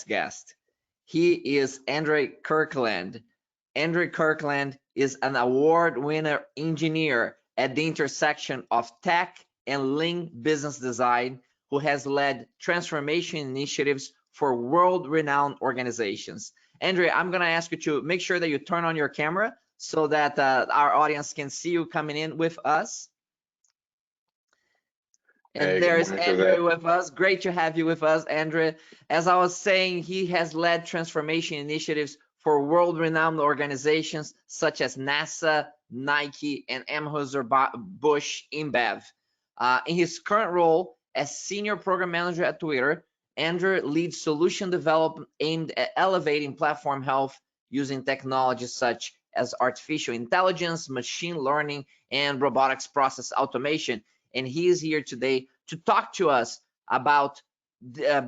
guest. He is Andrae Kirkland. Andrae Kirkland is an award-winner engineer at the intersection of tech and lean business design, who has led transformation initiatives for world-renowned organizations. Andrae, I'm going to ask you to make sure that you turn on your camera so that our audience can see you coming in with us. And hey, there's Andrae with us. Great to have you with us, Andrae. As I was saying, he has led transformation initiatives for world-renowned organizations such as NASA, Nike, and Anheuser-Busch InBev. In his current role as Senior Program Manager at Twitter, Andrae leads solution development aimed at elevating platform health using technologies such as artificial intelligence, machine learning, and robotics process automation. And he is here today to talk to us about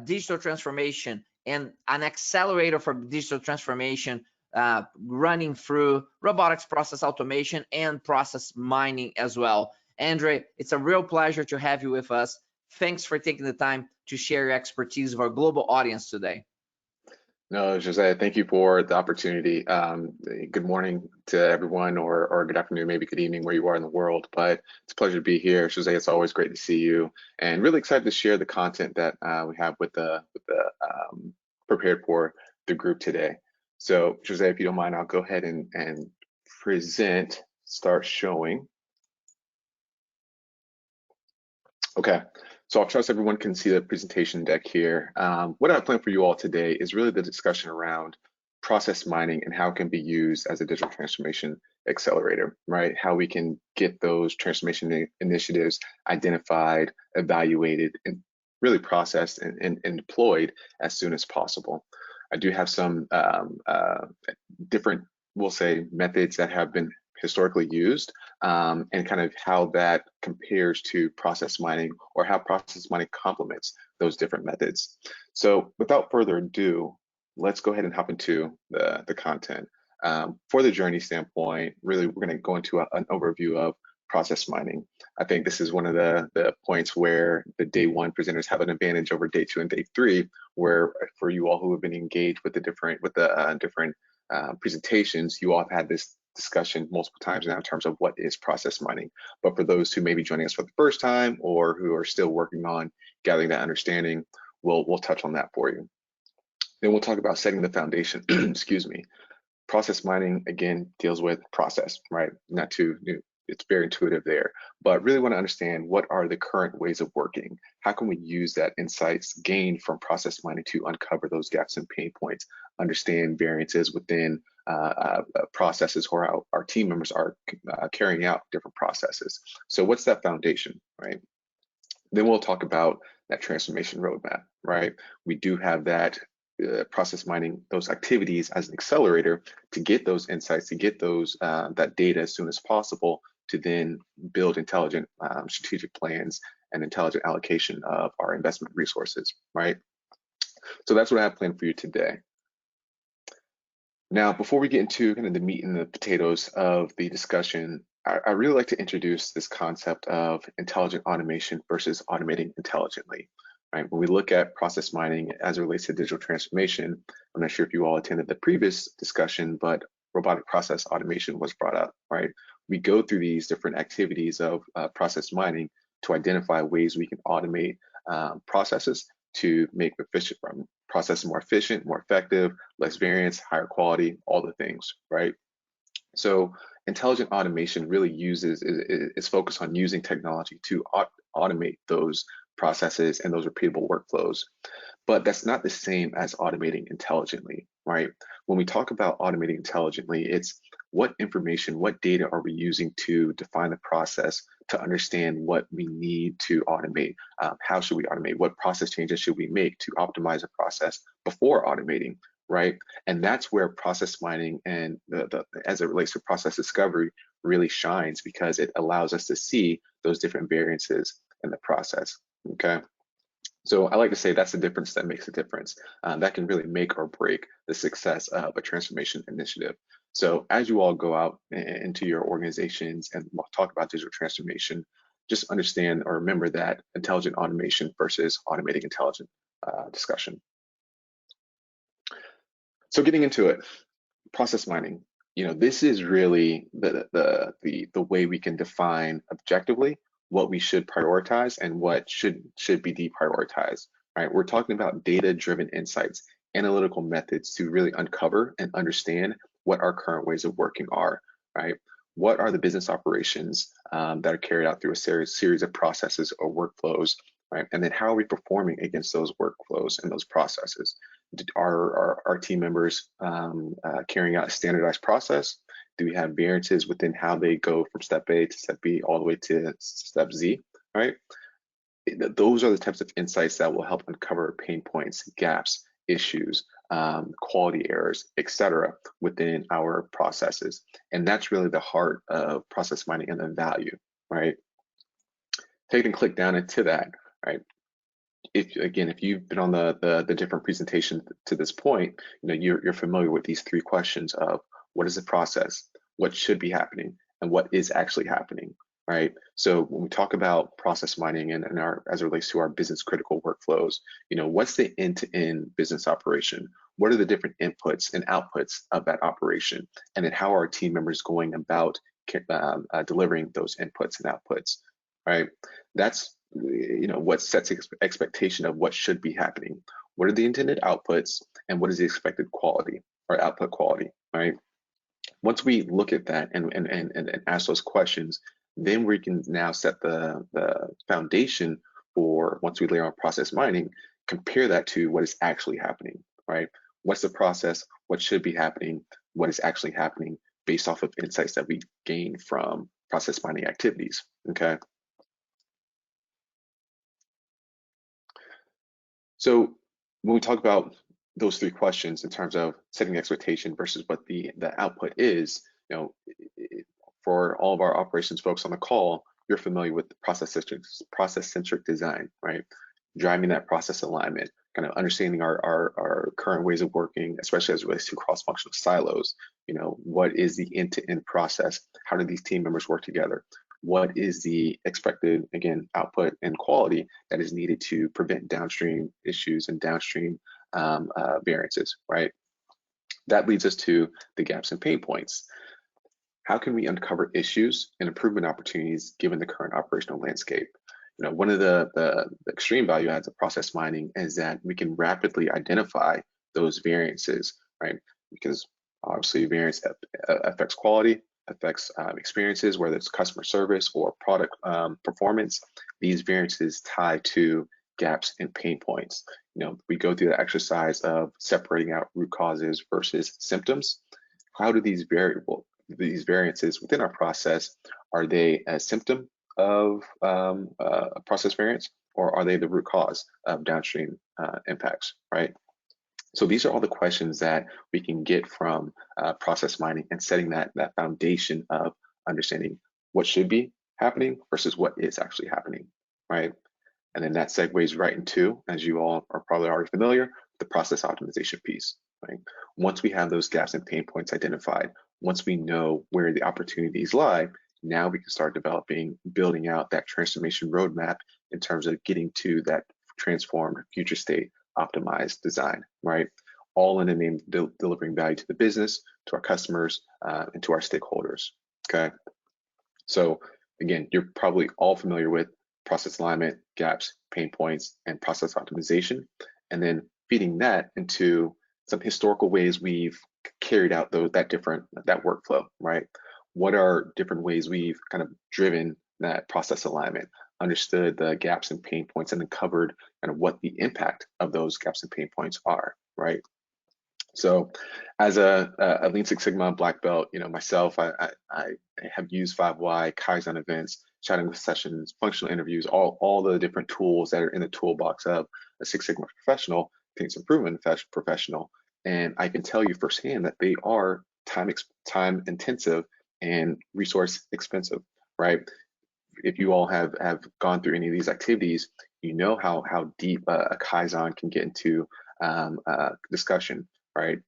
digital transformation and an accelerator for digital transformation running through robotics process automation and process mining as well. Andrae, it's a real pleasure to have you with us. Thanks for taking the time to share your expertise with our global audience today. No, Jose, thank you for the opportunity. Good morning to everyone, or good afternoon, maybe good evening where you are in the world, but it's a pleasure to be here. Jose, it's always great to see you, and really excited to share the content that we have with the prepared for the group today. So Jose, if you don't mind, I'll go ahead and present, start showing. Okay. So I trust everyone can see the presentation deck here. What I plan for you all today is really the discussion around process mining and how it can be used as a digital transformation accelerator, right? How we can get those transformation initiatives identified, evaluated, and really processed and deployed as soon as possible. I do have some different, we'll say, methods that have been historically used, and kind of how that compares to process mining, or how process mining complements those different methods. So without further ado, let's go ahead and hop into the content. For the journey standpoint, really we're going to go into an overview of process mining. I think this is one of the points where the day one presenters have an advantage over day two and day three, where for you all who have been engaged with the different presentations, you all have had this discussion multiple times now in terms of what is process mining. But for those who may be joining us for the first time, or who are still working on gathering that understanding, we'll touch on that for you. Then we'll talk about setting the foundation. Excuse me. Process mining, again, deals with process, right? Not too new. It's very intuitive there, but really want to understand what are the current ways of working. How can we use that insights gained from process mining to uncover those gaps and pain points, understand variances within processes, or our team members are carrying out different processes. So what's that foundation, right? Then we'll talk about that transformation roadmap, right? We do have that process mining, those activities as an accelerator to get those insights, to get those that data as soon as possible, to then build intelligent strategic plans and intelligent allocation of our investment resources, right? So that's what I have planned for you today. Now, before we get into kind of the meat and the potatoes of the discussion, I really like to introduce this concept of intelligent automation versus automating intelligently. Right? When we look at process mining as it relates to digital transformation, I'm not sure if you all attended the previous discussion, but robotic process automation was brought up, right? We go through these different activities of process mining to identify ways we can automate processes to make processes more efficient, more effective, less variance, higher quality, all the things, right? So intelligent automation really is focused on using technology to automate those processes and those repeatable workflows. But that's not the same as automating intelligently, right? When we talk about automating intelligently, it's what information, what data are we using to define the process, to understand what we need to automate, how should we automate, what process changes should we make to optimize a process before automating, right? And that's where process mining and as it relates to process discovery really shines, because it allows us to see those different variances in the process. Okay, so I like to say that's the difference that makes a difference. That can really make or break the success of a transformation initiative. So as you all go out into your organizations and talk about digital transformation, just understand or remember that intelligent automation versus automating intelligent discussion. So getting into it, process mining. This is really the way we can define objectively what we should prioritize and what should be deprioritized. Right? We're talking about data-driven insights, analytical methods to really uncover and understand what our current ways of working are. Right? What are the business operations that are carried out through a series of processes or workflows, right? And then how are we performing against those workflows and those processes? Are our team members carrying out a standardized process? Do we have variances within how they go from step A to step B all the way to step Z, right? Those are the types of insights that will help uncover pain points, gaps, issues, quality errors, etc., within our processes. And that's really the heart of process mining and the value, right? Take and click down into that, right? If you've been on the different presentations to this point, you're familiar with these three questions of what is the process, what should be happening, and what is actually happening, right? So when we talk about process mining and as it relates to our business critical workflows, what's the end-to-end business operation? What are the different inputs and outputs of that operation? And then how are our team members going about delivering those inputs and outputs, right? That's what sets expectation of what should be happening. What are the intended outputs and what is the expected quality or output quality, right? Once we look at that and ask those questions, then we can now set the foundation for, once we layer on process mining, compare that to what is actually happening, right? What's the process, what should be happening, what is actually happening based off of insights that we gain from process mining activities, okay? So when we talk about those three questions in terms of setting expectation versus what the output is, for all of our operations folks on the call, you're familiar with the process-centric design, right? Driving that process alignment, kind of understanding our current ways of working, especially as it relates to cross-functional silos. What is the end-to-end process? How do these team members work together? What is the expected, again, output and quality that is needed to prevent downstream issues and downstream variances, right? That leads us to the gaps and pain points. How can we uncover issues and improvement opportunities given the current operational landscape? One of the extreme value adds of process mining is that we can rapidly identify those variances, right? Because obviously variance affects quality, affects experiences, whether it's customer service or product performance. These variances tie to gaps and pain points. We go through the exercise of separating out root causes versus symptoms. How do these variances within our process, are they a symptom of a process variance, or are they the root cause of downstream impacts, right? So these are all the questions that we can get from process mining and setting that foundation of understanding what should be happening versus what is actually happening, right? And then that segues right into, as you all are probably already familiar, the process optimization piece, right? Once we have those gaps and pain points identified, once we know where the opportunities lie, now we can start building out that transformation roadmap in terms of getting to that transformed future state optimized design, right? All in the name of delivering value to the business, to our customers, and to our stakeholders, okay? So again, you're probably all familiar with process alignment, gaps, pain points, and process optimization, and then feeding that into some historical ways we've carried out that workflow, right? What are different ways we've kind of driven that process alignment, understood the gaps and pain points, and uncovered kind of what the impact of those gaps and pain points are, right? So as a Lean Six Sigma black belt, myself, I have used 5Y, Kaizen events, shadowing sessions, functional interviews, all the different tools that are in the toolbox of a Six Sigma professional, continuous improvement professional. And I can tell you firsthand that they are time intensive and resource expensive, right? If you all have gone through any of these activities, you know how deep a Kaizen can get into discussion, right?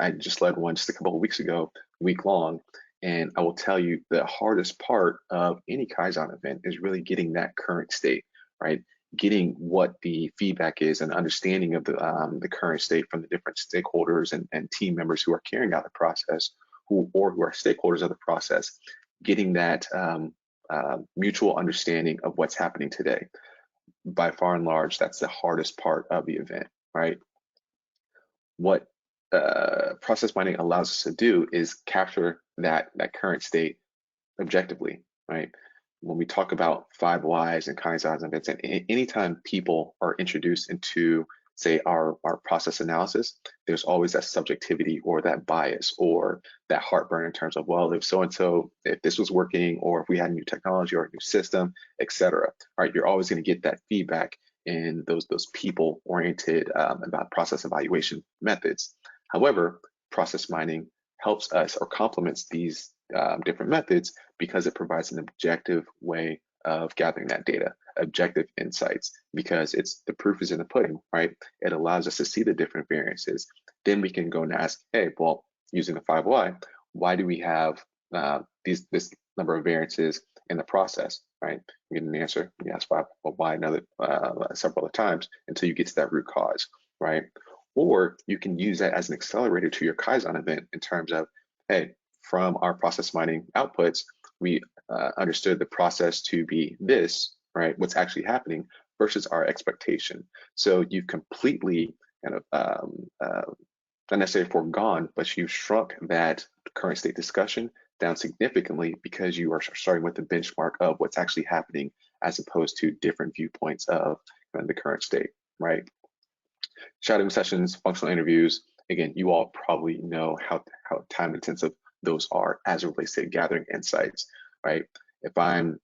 I just led one just a couple of weeks ago, week long, and I will tell you the hardest part of any Kaizen event is really getting that current state, right? getting what the feedback is and understanding of the current state from the different stakeholders and team members who are carrying out the process, who are stakeholders of the process, getting that mutual understanding of what's happening today. By far and large, that's the hardest part of the event, right? What process mining allows us to do is capture that current state objectively, right? When we talk about 5 whys and Kaizen events, and anytime people are introduced into, say, our process analysis, there's always that subjectivity or that bias or that heartburn in terms of, well, if so-and-so, if this was working, or if we had a new technology or a new system, etc. Right? You're always going to get that feedback in those people-oriented about process evaluation methods. However, process mining helps us or complements these different methods because it provides an objective way of gathering that data, objective insights, because the proof is in the pudding, right? It allows us to see the different variances. Then we can go and ask, hey, well, using the 5 why do we have this number of variances in the process, right? You get an answer, you ask 5 why several other times until you get to that root cause, right? Or you can use that as an accelerator to your Kaizen event in terms of, hey, from our process mining outputs, we understood the process to be this, right? What's actually happening versus our expectation. So you've completely kind of not necessarily foregone, but you've shrunk that current state discussion down significantly because you are starting with the benchmark of what's actually happening as opposed to different viewpoints of the current state, right? Shadowing sessions, functional interviews, again, you all probably know how time intensive those are as it relates to gathering insights, right? If I'm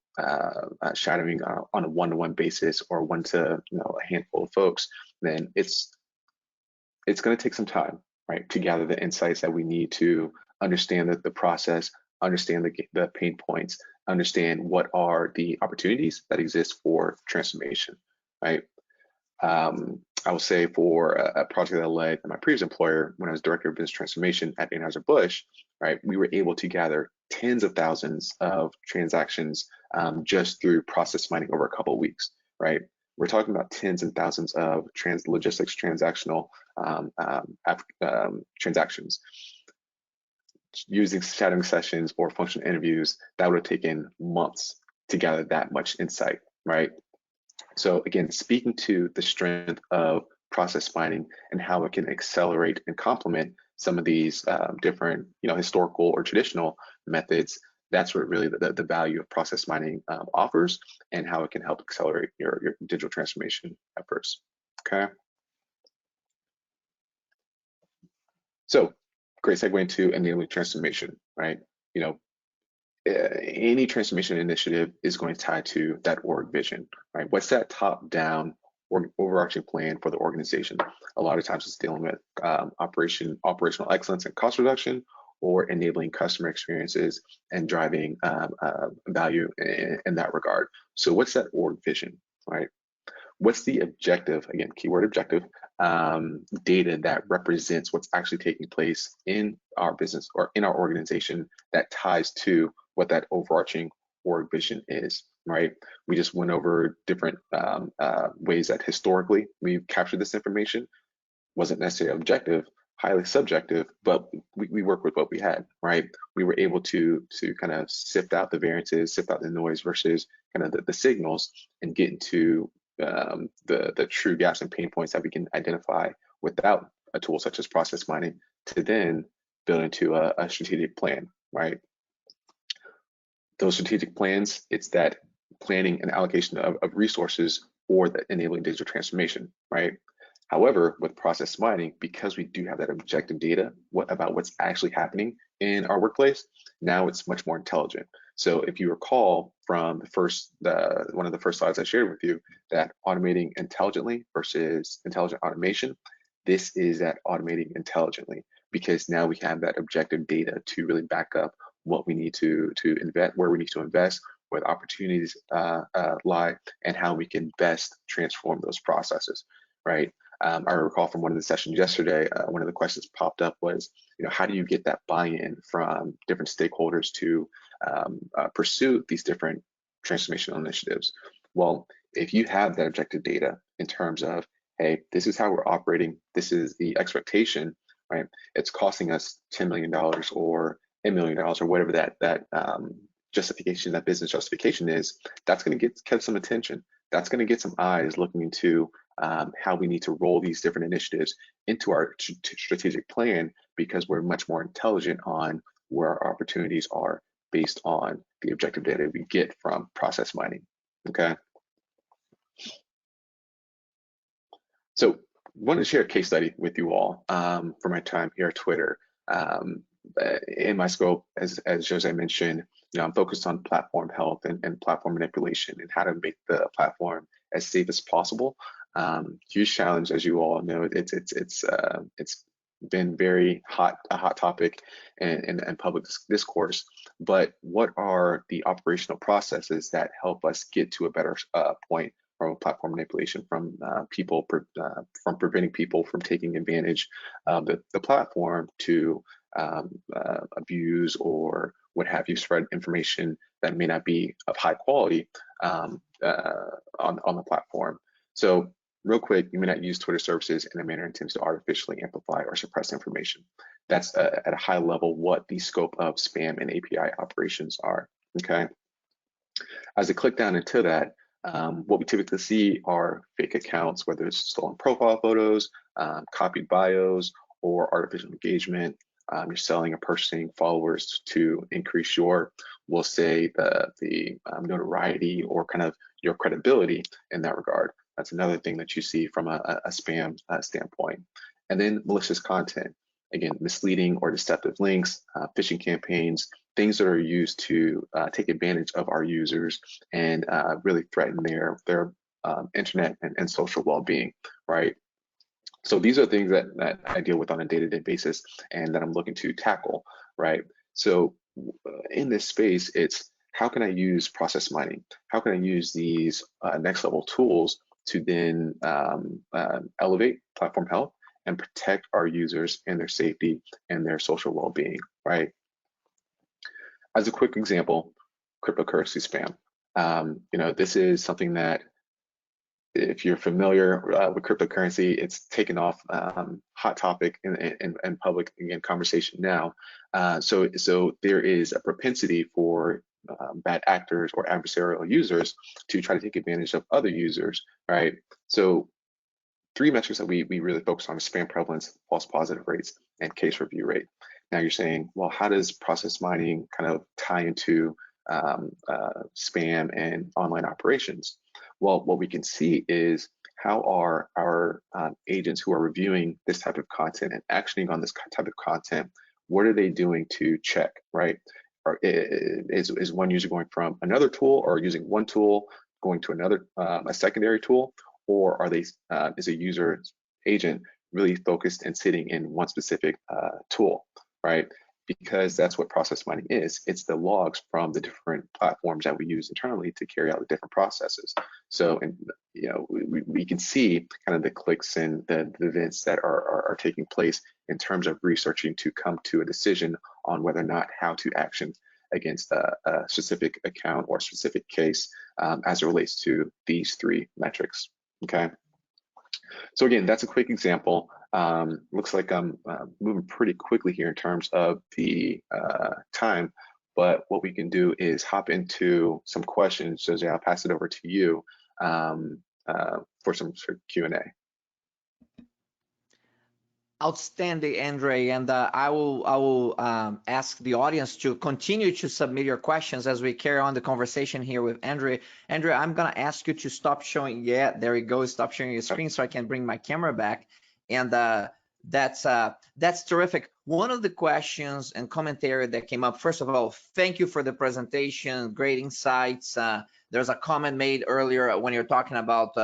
shadowing on a one-to-one basis or one to a handful of folks, then it's going to take some time, right, to gather the insights that we need to understand the process, understand the pain points, understand what are the opportunities that exist for transformation, right? I will say for a project that I led at my previous employer when I was director of business transformation at Anheuser-Busch, right, we were able to gather tens of thousands of transactions just through process mining over a couple of weeks, right? We're talking about tens and thousands of logistics transactional transactions. Using shadowing sessions or functional interviews, that would have taken months to gather that much insight, right? So again, speaking to the strength of process mining and how it can accelerate and complement some of these different, historical or traditional methods, that's what really the value of process mining offers and how it can help accelerate your digital transformation efforts, okay? So great segue into enabling transformation, right? Any transformation initiative is going to tie to that org vision, right? What's that top-down or overarching plan for the organization? A lot of times it's dealing with operational excellence and cost reduction, or enabling customer experiences and driving value in that regard. So what's that org vision, right? What's the objective, again, keyword objective, data that represents what's actually taking place in our business or in our organization that ties to what that overarching org vision is, right? We just went over different ways that historically we've captured this information. Wasn't necessarily objective, highly subjective, but we work with what we had, right? We were able to kind of sift out the variances, sift out the noise versus kind of the signals and get into the true gaps and pain points that we can identify without a tool such as process mining to then build into a strategic plan, right? Those strategic plans, it's that planning and allocation of resources for the enabling digital transformation, right? However, with process mining, because we do have that objective data about what's actually happening in our workplace, now it's much more intelligent. So if you recall from one of the first slides I shared with you, that automating intelligently versus intelligent automation, this is that automating intelligently, because now we have that objective data to really back up what we need to invest, where we need to invest, where the opportunities lie, and how we can best transform those processes, right? I recall from one of the sessions yesterday, one of the questions popped up was, how do you get that buy-in from different stakeholders to pursue these different transformational initiatives? Well, if you have that objective data in terms of, hey, this is how we're operating, this is the expectation, right? It's costing us $10 million or $1 million or whatever that justification, that business justification is, that's going to get some attention. That's going to get some eyes looking into how we need to roll these different initiatives into our strategic plan, because we're much more intelligent on where our opportunities are based on the objective data we get from process mining. Okay. So I wanted to share a case study with you all for my time here at Twitter. In my scope, as Jose mentioned, I'm focused on platform health and platform manipulation and how to make the platform as safe as possible. Huge challenge, as you all know. It's been a hot topic in public discourse. But what are the operational processes that help us get to a better point from platform manipulation, from preventing people from taking advantage of the platform to abuse or what have you, spread information that may not be of high quality on the platform. So real quick, you may not use Twitter services in a manner intended to artificially amplify or suppress information. That's at a high level what the scope of spam and API operations are, okay? As I click down into that, what we typically see are fake accounts, whether it's stolen profile photos, copied bios, or artificial engagement. You're selling or purchasing followers to increase your, we'll say, the notoriety or kind of your credibility in that regard. That's another thing that you see from a spam standpoint. And then malicious content. Again, misleading or deceptive links, phishing campaigns, things that are used to take advantage of our users and really threaten their internet and social well-being, right? So these are things that I deal with on a day-to-day basis and that I'm looking to tackle, right? So in this space, it's how can I use process mining? How can I use these next level tools to then elevate platform health and protect our users and their safety and their social well-being, right? As a quick example, cryptocurrency spam. This is something that, if you're familiar with cryptocurrency, it's taken off, hot topic in public again conversation now. So there is a propensity for bad actors or adversarial users to try to take advantage of other users, right? So 3 metrics that we really focus on is spam prevalence, false positive rates, and case review rate. Now you're saying, well, how does process mining kind of tie into spam and online operations? Well, what we can see is how are our agents who are reviewing this type of content and actioning on this type of content, what are they doing to check, right? Or is one user going from another tool, or using one tool going to another, a secondary tool, or are they is a user agent really focused and sitting in one specific tool, right? Because that's what process mining is. It's the logs from the different platforms that we use internally to carry out the different processes. So, and we can see kind of the clicks and the events that are taking place in terms of researching to come to a decision on whether or not how to action against a specific account or specific case as it relates to these 3 metrics. Okay. So again, that's a quick example. Looks like I'm moving pretty quickly here in terms of the time, but what we can do is hop into some questions. Jose, I'll pass it over to you for some sort of Q&A. Outstanding, Andrae, and I will ask the audience to continue to submit your questions as we carry on the conversation here with Andrae. Andrae, I'm gonna ask you to stop showing. Yeah, there we go. Stop sharing your screen so I can bring my camera back. And that's terrific. One of the questions and commentary that came up. First of all, thank you for the presentation. Great insights. There's a comment made earlier when you're talking about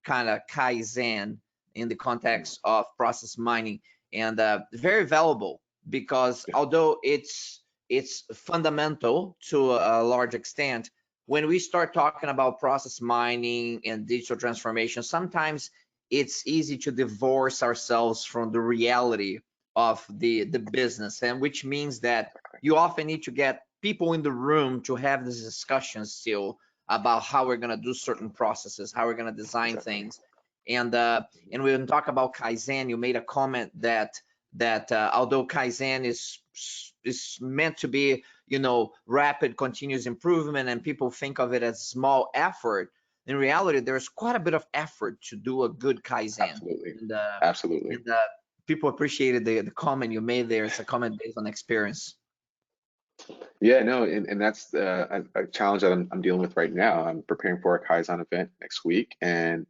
kind of Kaizen in the context of process mining, and very valuable, because although it's fundamental to a large extent, when we start talking about process mining and digital transformation, sometimes it's easy to divorce ourselves from the reality of the business, and which means that you often need to get people in the room to have these discussions still about how we're going to do certain processes, how we're going to design things. And when we talk about Kaizen, you made a comment that although Kaizen is meant to be, rapid continuous improvement, and people think of it as small effort, in reality, there's quite a bit of effort to do a good Kaizen. Absolutely. And, Absolutely. And people appreciated the comment you made there. It's a comment based on experience. Yeah, no, and that's a challenge that I'm dealing with right now. I'm preparing for a Kaizen event next week, and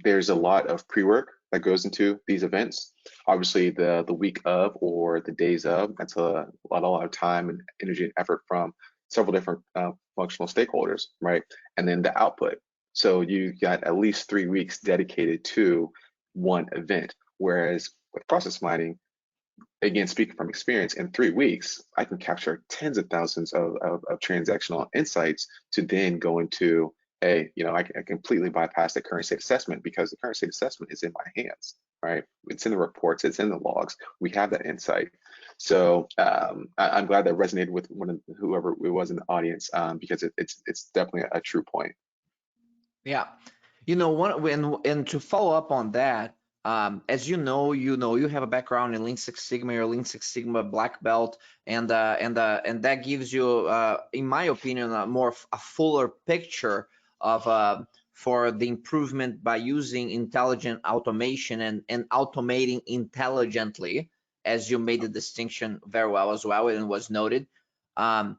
there's a lot of pre-work that goes into these events. Obviously, the week of or the days of, that's a lot of time and energy and effort from several different functional stakeholders, right? And then the output. So you got at least 3 weeks dedicated to one event, whereas with process mining, again, speaking from experience, in 3 weeks, I can capture tens of thousands of transactional insights to then go into I completely bypass the current state assessment, because the current state assessment is in my hands, right? It's in the reports, it's in the logs. We have that insight. So I'm glad that resonated with whoever it was in the audience, because it's definitely a true point. Yeah, and to follow up on that, as you have a background in Lean Six Sigma, or Lean Six Sigma black belt, and that gives you, in my opinion, a fuller picture of for the improvement by using intelligent automation and automating intelligently, as you made the distinction very well as well, and was noted. Um,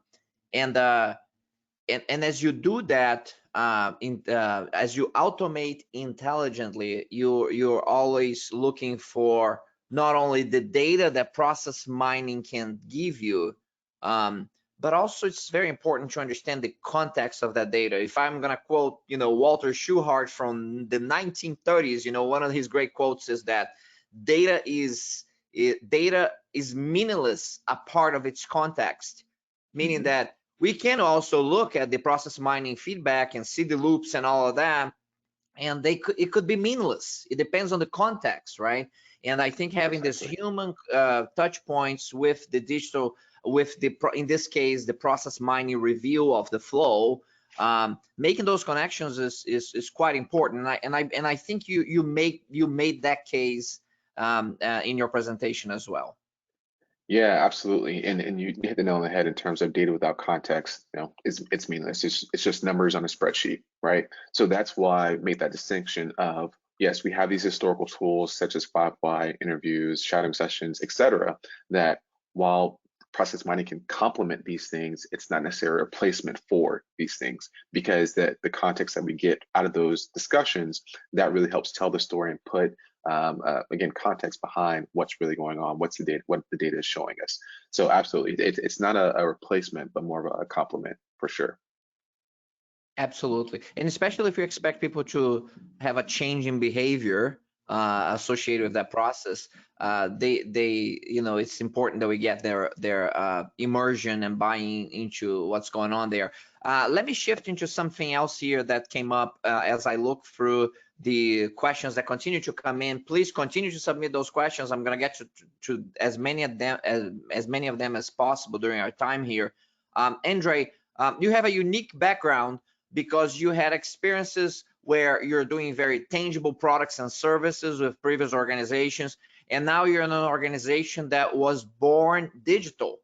and as you do that, as you automate intelligently, you're always looking for not only the data that process mining can give you, but also it's very important to understand the context of that data. If I'm going to quote, Walter Schuhart from the 1930s, one of his great quotes is that data is meaningless a part of its context, meaning that we can also look at the process mining feedback and see the loops and all of that, and it could be meaningless. It depends on the context, right? And I think having this human touch points with the digital, in this case, the process mining review of the flow, making those connections is quite important. And I think you made that case in your presentation as well. Yeah, absolutely. And you hit the nail on the head in terms of data without context, it's meaningless. It's just numbers on a spreadsheet, right? So that's why I made that distinction of, yes, we have these historical tools such as 5Y, interviews, shadowing sessions, etc., that while process mining can complement these things, it's not necessarily a replacement for these things, because the context that we get out of those discussions, that really helps tell the story and put again, context behind what's really going on, what the data is showing us. So absolutely, it's not a replacement, but more of a complement for sure. Absolutely, and especially if you expect people to have a change in behavior associated with that process, it's important that we get their immersion and buying into what's going on there. Let me shift into something else here that came up as I look through the questions that continue to come in. Please continue to submit those questions. I'm going to get to as many of them as possible during our time here. Andrae, you have a unique background because you had experiences where you're doing very tangible products and services with previous organizations, and now you're in an organization that was born digital.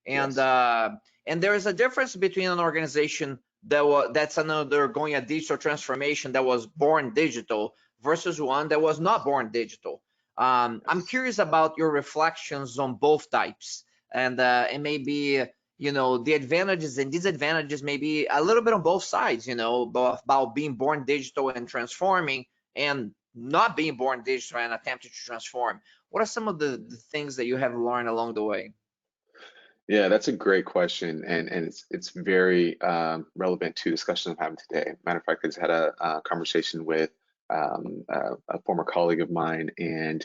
And yes. And there is a difference between an organization that's undergoing a digital transformation that was born digital versus one that was not born digital. I'm curious about your reflections on both types, and maybe the advantages and disadvantages, maybe a little bit on both sides, about being born digital and transforming, and not being born digital and attempting to transform. What are some of the things that you have learned along the way? Yeah, that's a great question, and it's very relevant to discussion I'm having today. Matter of fact, I just had a conversation with a former colleague of mine, and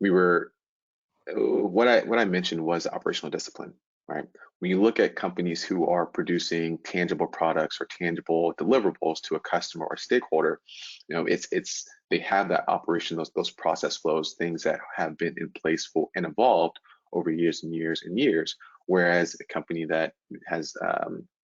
we were what I mentioned was operational discipline, right? When you look at companies who are producing tangible products or tangible deliverables to a customer or stakeholder, it's they have that operation, those process flows, things that have been in place for and evolved over years and years and years. Whereas a company that has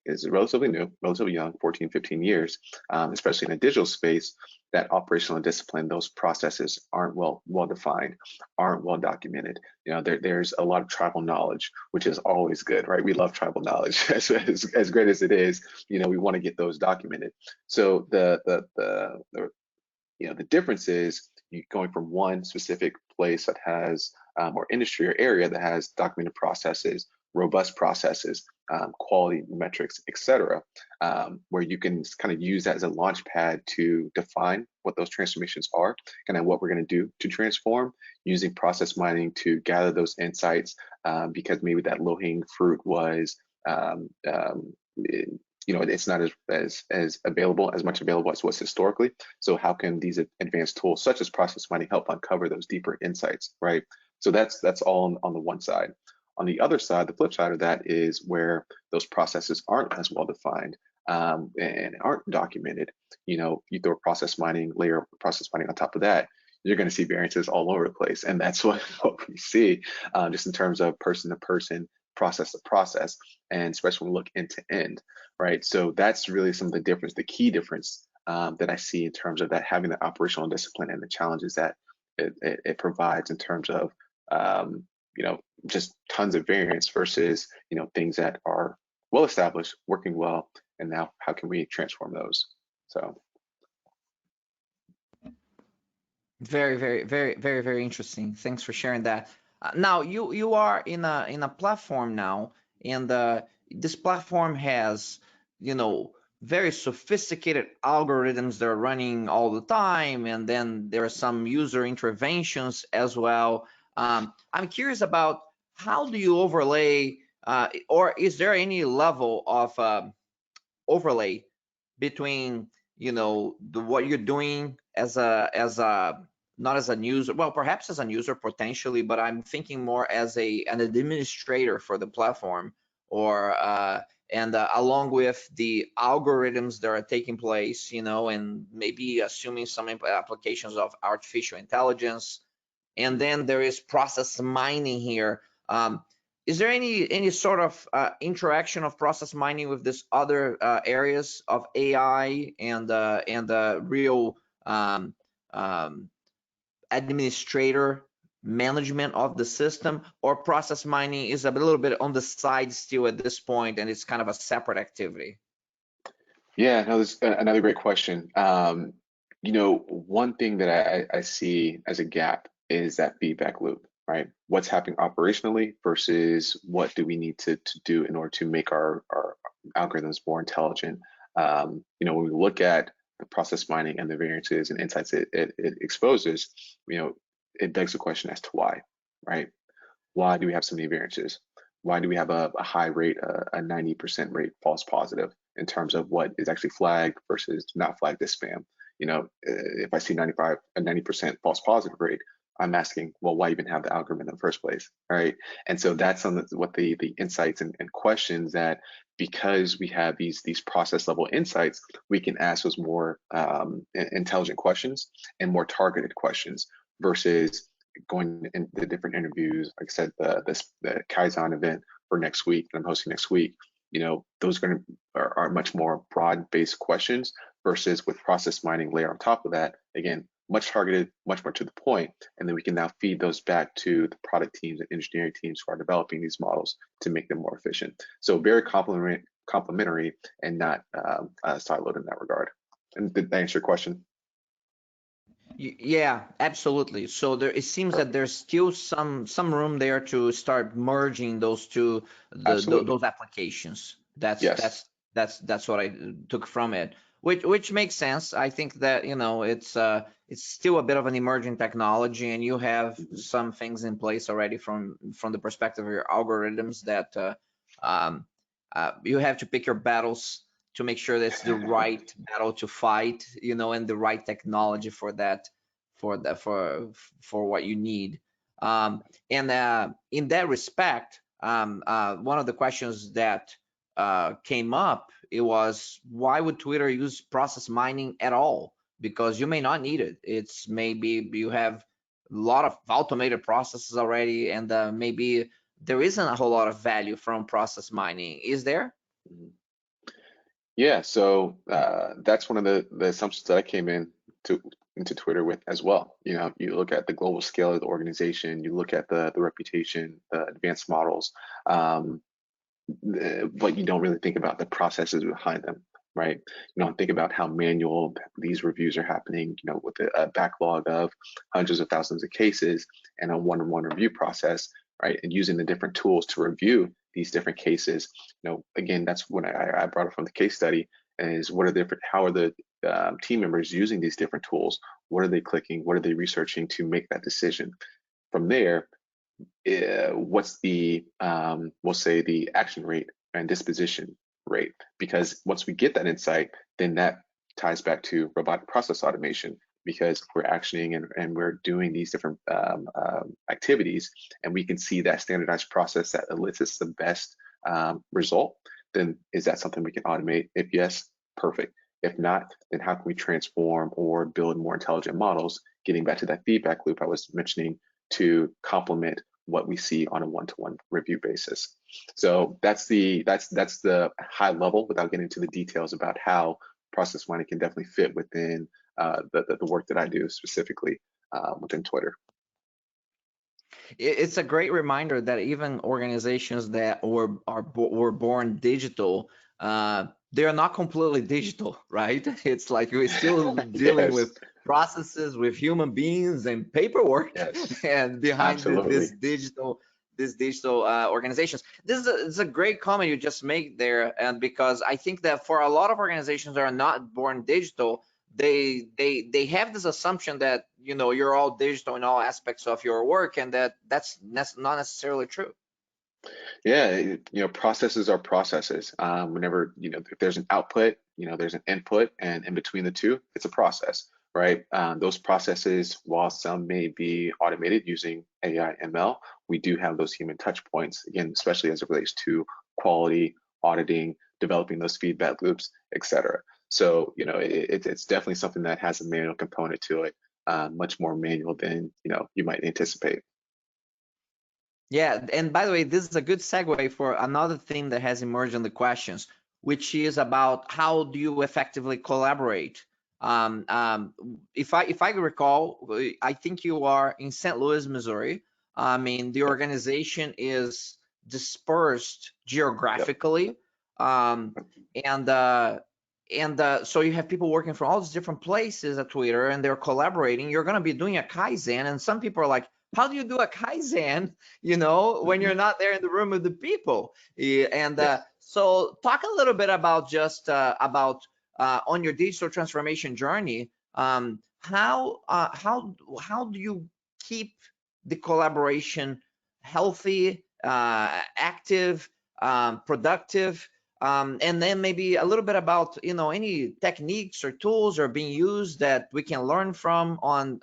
is relatively new, relatively young, 14, 15 years, especially in the digital space, that operational discipline, those processes aren't well defined, aren't well documented. There's a lot of tribal knowledge, which is always good, right? We love tribal knowledge as great as it is. We want to get those documented. So the difference is you going from one specific place that has or industry or area that has documented processes, robust processes, quality metrics, etc., where you can kind of use that as a launch pad to define what those transformations are, kind of what we're going to do to transform, using process mining to gather those insights, because maybe that low-hanging fruit was it's not as available, as much available as was historically. So how can these advanced tools such as process mining help uncover those deeper insights, right? So that's all on the one side. On the other side, the flip side of that is where those processes aren't as well defined, and aren't documented. You throw a process mining layer of process mining on top of that, you're going to see variances all over the place, and that's what we see, just in terms of person to person, process to process, and especially when we look end to end, right? So that's really some of the difference, the key difference, that I see in terms of that, having the operational discipline and the challenges that it provides in terms of just tons of variance versus things that are well established, working well, and now how can we transform those? So Very, very, very, very, very interesting. Thanks for sharing that. Now you are in a platform now, and this platform has very sophisticated algorithms that are running all the time, and then there are some user interventions as well. I'm curious about how do you overlay, or is there any level of overlay between what you're doing as a not as a user, well, perhaps as a user potentially, but I'm thinking more as an administrator for the platform, or and along with the algorithms that are taking place, and maybe assuming some applications of artificial intelligence, and then there is process mining here. Is there any sort of interaction of process mining with this other areas of AI and real administrator management of the system, or process mining is a little bit on the side still at this point, and it's kind of a separate activity? yeah, no, that's another great question. One thing that I see as a gap is that feedback loop, right? What's happening operationally versus what do we need to do in order to make our algorithms more intelligent. When we look at the process mining and the variances and insights it exposes, it begs the question as to why, right? Why do we have so many variances? Why do we have a high rate, a 90% rate false positive in terms of what is actually flagged versus not flagged as spam? If I see 90% false positive rate, I'm asking, well, why even have the algorithm in the first place, right? And so that's what the insights and questions that, because we have these process level insights, we can ask those more intelligent questions and more targeted questions versus going into the different interviews. Like I said, the Kaizen event for next week that I'm hosting next week, those are much more broad-based questions versus with process mining layer on top of that. Again, much targeted, much more to the point, and then we can now feed those back to the product teams and engineering teams who are developing these models to make them more efficient. So very complementary and not siloed in that regard. And did that answer your question? Yeah, absolutely. So it seems that there's still some room there to start merging those two, Absolutely. those applications. That's Yes. that's that's what I took from it, which makes sense. I think that it's still a bit of an emerging technology, and you have some things in place already from the perspective of your algorithms that you have to pick your battles to make sure that's the right battle to fight, and the right technology for that, for what you need. And in that respect, one of the questions that came up, it was, why would Twitter use process mining at all? Because you may not need it. It's maybe you have a lot of automated processes already, and maybe there isn't a whole lot of value from process mining. Is there? Yeah, so that's one of the assumptions that I came into Twitter with as well. You know, you look at the global scale of the organization, you look at the reputation, the advanced models, um, but you don't really think about the processes behind them, right? You don't think about how manual these reviews are happening, you know, with a backlog of hundreds of thousands of cases and a one-on-one review process, right? And using the different tools to review these different cases. You know, again, that's when I brought it from the case study, is what are the different, how are the team members using these different tools? What are they clicking? What are they researching to make that decision? From there, what's the we'll say the action rate and disposition rate, because once we get that insight, then that ties back to robotic process automation, because we're actioning and we're doing these different activities, and we can see that standardized process that elicits the best result, then is that something we can automate? If yes, perfect. If not, then how can we transform or build more intelligent models, getting back to that feedback loop I was mentioning, to complement what we see on a one-to-one review basis. So that's the high level, without getting into the details about how process mining can definitely fit within the work that I do specifically within Twitter. It's a great reminder that even organizations that were born digital, they are not completely digital, right? It's like we're still dealing Yes, with processes, with human beings and paperwork, yes, and behind absolutely. this digital organizations. This is a great comment you just made there, and because I think that for a lot of organizations that are not born digital, they have this assumption that, you know, you're all digital in all aspects of your work, and that's not necessarily true. Yeah, you know, processes are processes. Whenever, you know, if there's an output, you know, there's an input, and in between the two, it's a process, right? Those processes, while some may be automated using AI, ML, we do have those human touch points, again, especially as it relates to quality, auditing, developing those feedback loops, etc. So, you know, it's definitely something that has a manual component to it, much more manual than, you know, you might anticipate. Yeah, and by the way, this is a good segue for another theme that has emerged in the questions, which is about how do you effectively collaborate. Um, um, if I recall, I think you are in St. Louis, Missouri. I mean, the Yep, organization is dispersed yep, geographically, um, and so you have people working from all these different places at Twitter, and they're collaborating. You're going to be doing a Kaizen, and some people are like, "How do you do a Kaizen, you know, when hmm, you're not there in the room with the people?" And yeah. so talk a little bit about just about on your digital transformation journey, how do you keep the collaboration healthy, active, productive, and then maybe a little bit about, you know, any techniques or tools are being used that we can learn from on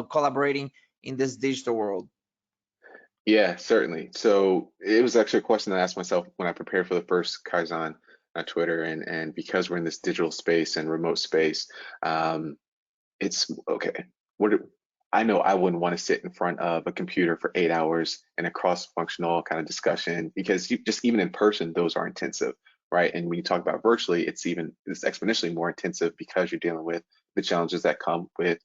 collaborating in this digital world. Yeah, certainly. So it was actually a question that I asked myself when I prepared for the first Kaizen on Twitter, and because we're in this digital space and remote space, um, it's okay. What do, I know I wouldn't want to sit in front of a computer for 8 hours in a cross-functional kind of discussion, because just even in person, those are intensive, right? And when you talk about virtually, it's exponentially more intensive, because you're dealing with the challenges that come with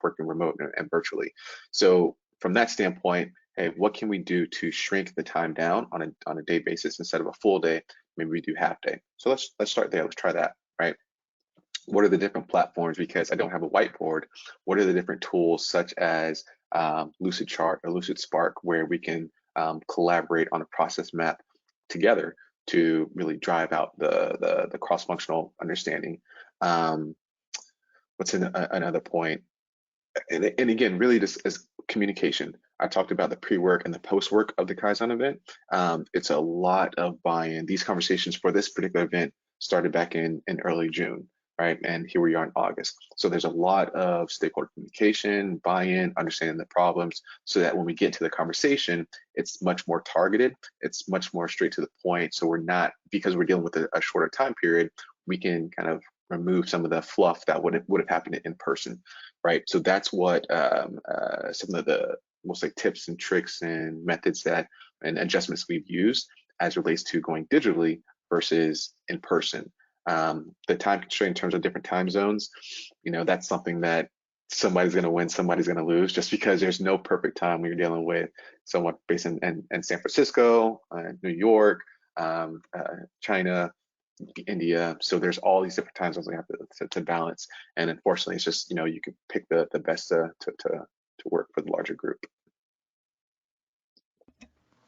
working remote and virtually. So from that standpoint, hey, what can we do to shrink the time down on a day basis? Instead of a full day, maybe we do half day. So let's start there. Let's try that, right? What are the different platforms? Because I don't have a whiteboard, what are the different tools, such as Lucid Chart or Lucid Spark, where we can collaborate on a process map together to really drive out the cross-functional understanding. Um, what's another point? And again, really just as communication. I talked about the pre-work and the post-work of the Kaizen event. It's a lot of buy-in. These conversations for this particular event started back in early June, right? And here we are in August. So there's a lot of stakeholder communication, buy-in, understanding the problems, so that when we get to the conversation, it's much more targeted. It's much more straight to the point. So we're not, because we're dealing with a shorter time period, we can kind of remove some of the fluff that would have happened in person, right? So that's what some of the, we'll say, tips and tricks and methods that and adjustments we've used as relates to going digitally versus in person. The time constraint in terms of different time zones, that's something that somebody's going to win, somebody's going to lose, just because there's no perfect time when you're dealing with someone based in San Francisco, New York, China, India. So there's all these different time zones we have to balance. And unfortunately, it's just, you can pick the best to work for the larger group.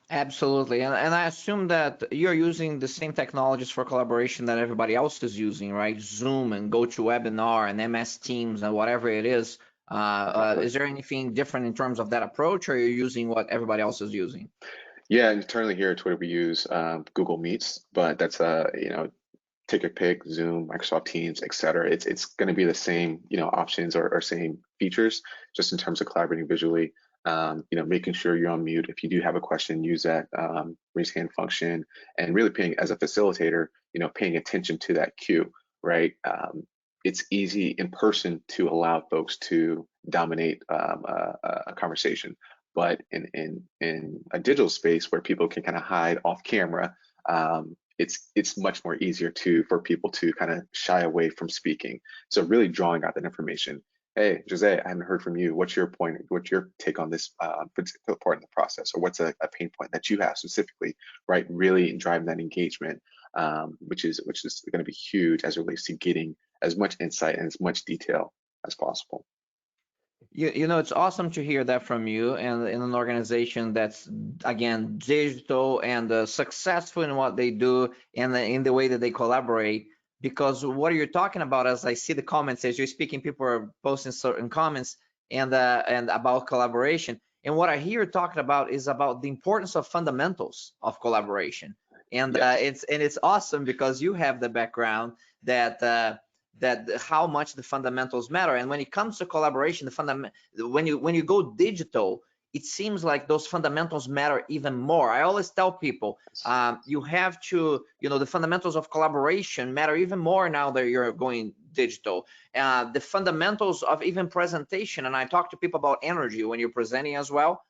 Absolutely, and I assume that you're using the same technologies for collaboration that everybody else is using, right? Zoom and GoToWebinar and MS Teams and whatever it is. Is there anything different in terms of that approach, or are you using what everybody else is using? Yeah, internally here at Twitter, we use Google Meets, but that's take your pick, Zoom, Microsoft Teams, etc. It's going to be the same, options or same features, just in terms of collaborating visually. Making sure you're on mute. If you do have a question, use that raise hand function, and really paying, as a facilitator, paying attention to that cue, right? It's easy in person to allow folks to dominate a conversation, but in a digital space where people can kind of hide off camera, it's much more easier for people to kind of shy away from speaking. So really drawing out that information. Hey, Jose, I haven't heard from you. What's your point? What's your take on this particular part in the process? Or what's a pain point that you have specifically, right? Really driving that engagement, which is going to be huge as it relates to getting as much insight and as much detail as possible. It's awesome to hear that from you, and in an organization that's, again, digital and successful in what they do and in the way that they collaborate. Because what you're talking about, as I see the comments as you're speaking, people are posting certain comments and about collaboration. And what I hear you talking about is about the importance of fundamentals of collaboration. And Yes. it's awesome because you have the background that how much the fundamentals matter. And when it comes to collaboration, when you go digital, it seems like those fundamentals matter even more. I always tell people, you have to, the fundamentals of collaboration matter even more now that you're going digital. The fundamentals of even presentation, and I talk to people about energy when you're presenting as well.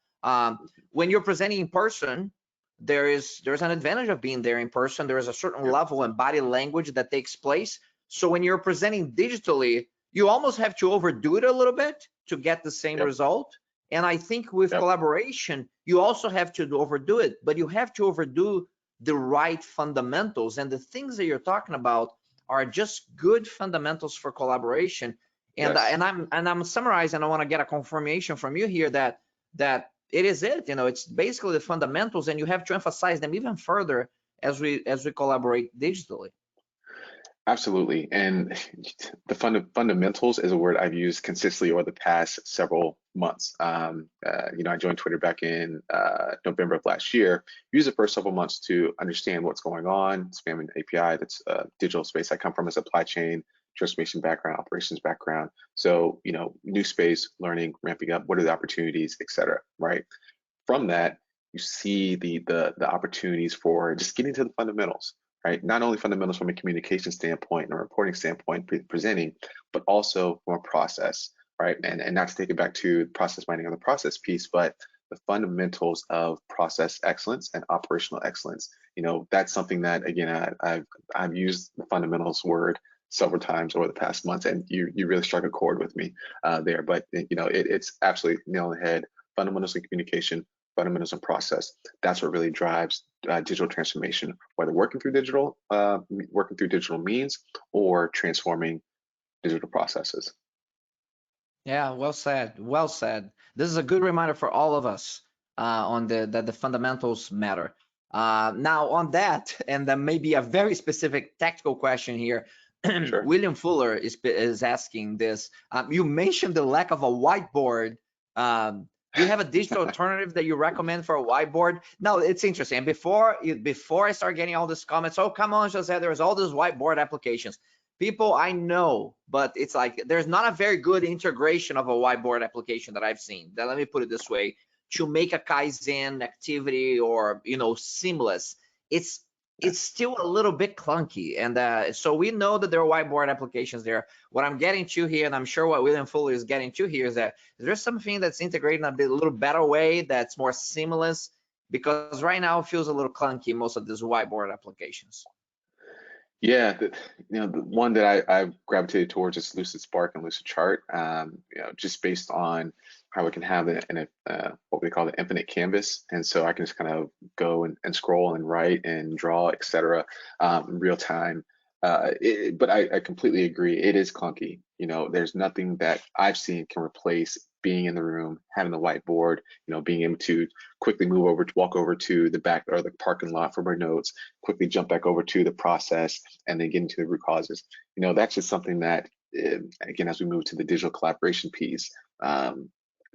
When you're presenting in person, there's an advantage of being there in person. There is a certain level and body language that takes place. So when you're presenting digitally, you almost have to overdo it a little bit to get the same result. And I think with collaboration, you also have to overdo it, but you have to overdo the right fundamentals. And the things that you're talking about are just good fundamentals for collaboration. And I'm summarizing. I want to get a confirmation from you here that it is it. It's basically the fundamentals, and you have to emphasize them even further as we collaborate digitally. Absolutely. And the fundamentals is a word I've used consistently over the past several months. I joined Twitter back in November of last year. Used the first several months to understand what's going on, spamming API, that's a digital space. I come from a supply chain transformation background, operations background. So, new space, learning, ramping up, what are the opportunities, et cetera, right? From that, you see the opportunities for just getting to the fundamentals. Right? Not only fundamentals from a communication standpoint and a reporting standpoint, presenting, but also from a process, right? And not to take it back to process mining on the process piece, but the fundamentals of process excellence and operational excellence. That's something that, again, I've used the fundamentals word several times over the past months, and you really struck a chord with me there. But it's absolutely nail on the head. Fundamentals in communication, fundamentals and process. That's what really drives digital transformation, whether working through digital means or transforming digital processes. Yeah, well said. Well said. This is a good reminder for all of us on that the fundamentals matter. Now on that, and then maybe a very specific tactical question here. Sure. William Fuller is asking this. You mentioned the lack of a whiteboard. Do you have a digital alternative that you recommend for a whiteboard? No, it's interesting. And before I start getting all these comments, oh, come on, Jose, there's all these whiteboard applications. People, I know, but it's like there's not a very good integration of a whiteboard application that I've seen. Let me put it this way: to make a Kaizen activity or seamless, it's still a little bit clunky. And so we know that there are whiteboard applications there. What I'm getting to here, and I'm sure what William Fuller is getting to here, is that there's something that's integrated in a little better way that's more seamless, because right now it feels a little clunky, most of these whiteboard applications. Yeah, the one that I've gravitated towards is Lucid Spark and Lucid Chart. Just based on how we can have what we call the infinite canvas, and so I can just kind of go and scroll and write and draw, etc., in real time. But I completely agree. It is clunky. There's nothing that I've seen can replace being in the room, having the whiteboard, being able to quickly walk over to the back or the parking lot for my notes, quickly jump back over to the process, and then get into the root causes. That's just something that, again, as we move to the digital collaboration piece,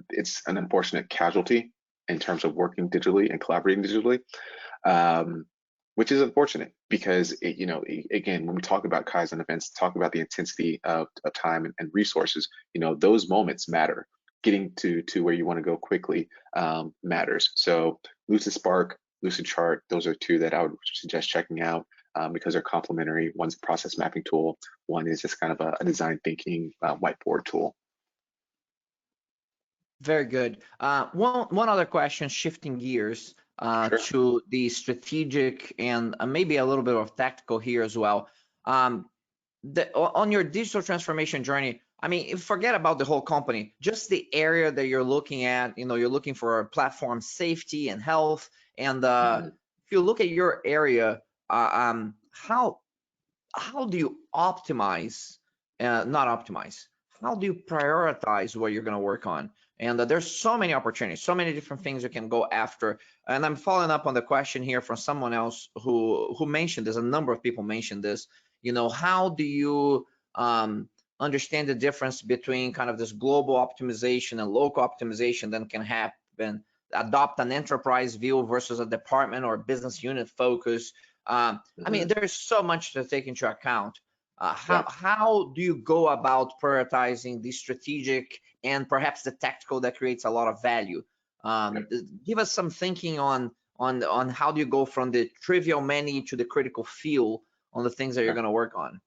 it's an unfortunate casualty in terms of working digitally and collaborating digitally, which is unfortunate because, again, when we talk about Kaizen events, talk about the intensity of time and resources, those moments matter. Getting to where you want to go quickly matters. So Lucid Spark, Lucid Chart, those are two that I would suggest checking out because they're complementary. One's a process mapping tool, one is just kind of a design thinking whiteboard tool. Very good. One other question, shifting gears Sure. to the strategic and maybe a little bit of tactical here as well. On your digital transformation journey, I mean, forget about the whole company, just the area that you're looking at. You're looking for platform safety and health. And if you look at your area, how do you optimize, not optimize, how do you prioritize what you're going to work on? And there's so many opportunities, so many different things you can go after. And I'm following up on the question here from someone else who mentioned this. A number of people mentioned this. How do you understand the difference between kind of this global optimization and local optimization that can happen, adopt an enterprise view versus a department or business unit focus? I mean, there's so much to take into account. Yeah. How do you go about prioritizing the strategic and perhaps the tactical that creates a lot of value? Yeah. Give us some thinking on how do you go from the trivial many to the critical few on the things that you're Yeah. going to work on.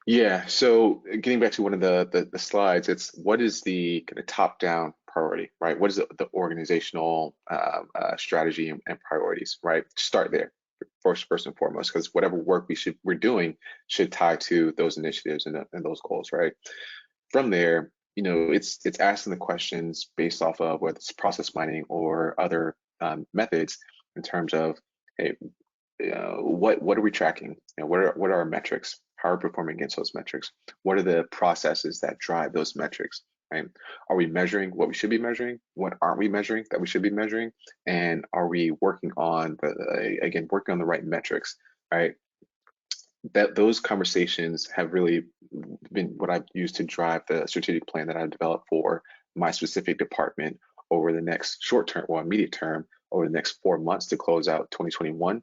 Yeah. So getting back to one of the slides, it's what is the kind of top-down priority, right? What is the organizational strategy and priorities, right? Start there first and foremost, because whatever work we're doing should tie to those initiatives and those goals, right? From there, it's asking the questions based off of whether it's process mining or other methods in terms of, hey, what are we tracking? What are our metrics? How are we performing against those metrics? What are the processes that drive those metrics? Right? Are we measuring what we should be measuring? What aren't we measuring that we should be measuring? And are we working on working on the right metrics? Right? That those conversations have really been what I've used to drive the strategic plan that I've developed for my specific department over the next short term or immediate term over the next 4 months to close out 2021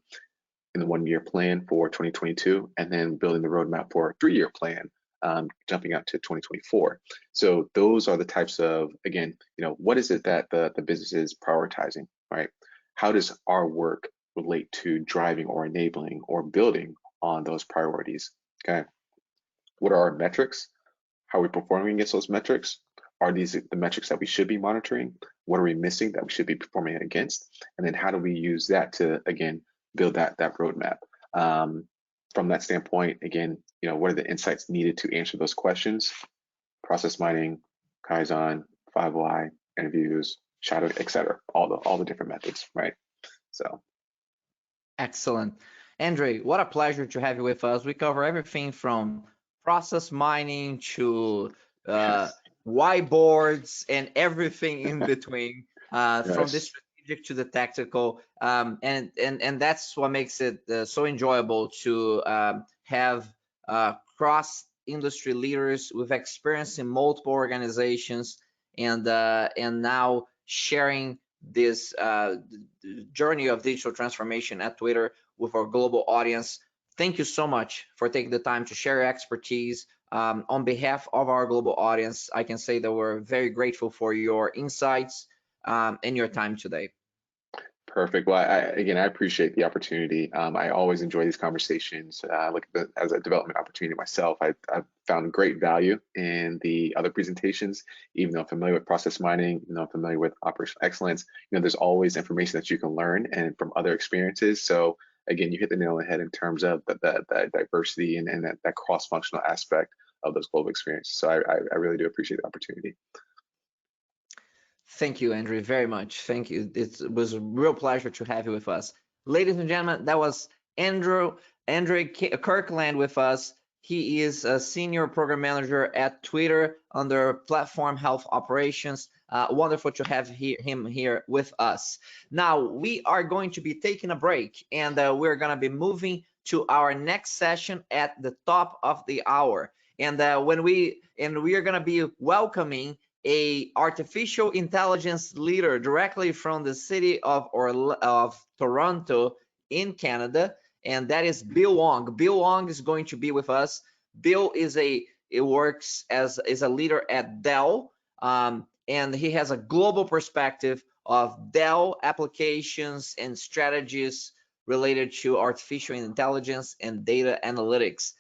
in the 1 year plan for 2022, and then building the roadmap for a 3 year plan, jumping out to 2024. So those are the types of, again, what is it that the business is prioritizing, right? How does our work relate to driving or enabling or building on those priorities? Okay. What are our metrics? How are we performing against those metrics? Are these the metrics that we should be monitoring? What are we missing that we should be performing against? And then how do we use that to, again, build that roadmap? From that standpoint, again, what are the insights needed to answer those questions? Process mining, Kaizen, 5Y, interviews, shadow, etc. All the different methods, right? So Excellent. Andrae, what a pleasure to have you with us. We cover everything from process mining to yes, whiteboards and everything in between, from the yes, strategic to the tactical. And that's what makes it so enjoyable to have cross industry leaders with experience in multiple organizations and now sharing this journey of digital transformation at Twitter with our global audience. Thank you so much for taking the time to share your expertise. On behalf of our global audience, I can say that we're very grateful for your insights and your time today. perfect. Well, again, I appreciate the opportunity. I always enjoy these conversations. Look at as a development opportunity myself. I've found great value in the other presentations, even though I'm familiar with process mining, I'm familiar with operational excellence. There's always information that you can learn and from other experiences. So again, you hit the nail on the head in terms of that diversity and that cross-functional aspect of those global experiences. So I really do appreciate the opportunity. Thank you, Andrae, very much. Thank you. It was a real pleasure to have you with us. Ladies and gentlemen, that was Andrae Kirkland with us. He is a senior program manager at Twitter under Platform Health Operations. Wonderful to have him here with us. Now, we are going to be taking a break, and we're going to be moving to our next session at the top of the hour. And we are going to be welcoming a artificial intelligence leader directly from the city of Toronto in Canada, and that is Bill Wong. Bill Wong is going to be with us. Bill works as a leader at Dell, and he has a global perspective of Dell applications and strategies related to artificial intelligence and data analytics.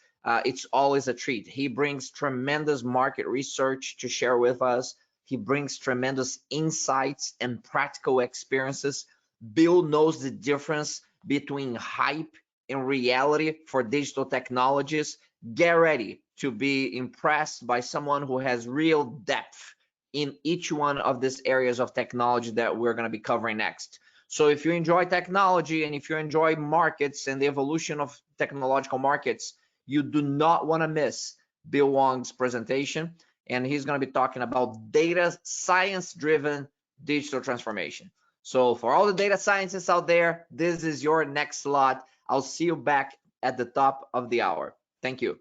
It's always a treat. He brings tremendous market research to share with us. He brings tremendous insights and practical experiences. Bill knows the difference between hype and reality for digital technologies. Get ready to be impressed by someone who has real depth in each one of these areas of technology that we're going to be covering next. So if you enjoy technology and if you enjoy markets and the evolution of technological markets, you do not want to miss Bill Wong's presentation, and he's going to be talking about data science-driven digital transformation. So for all the data scientists out there, this is your next slot. I'll see you back at the top of the hour. Thank you.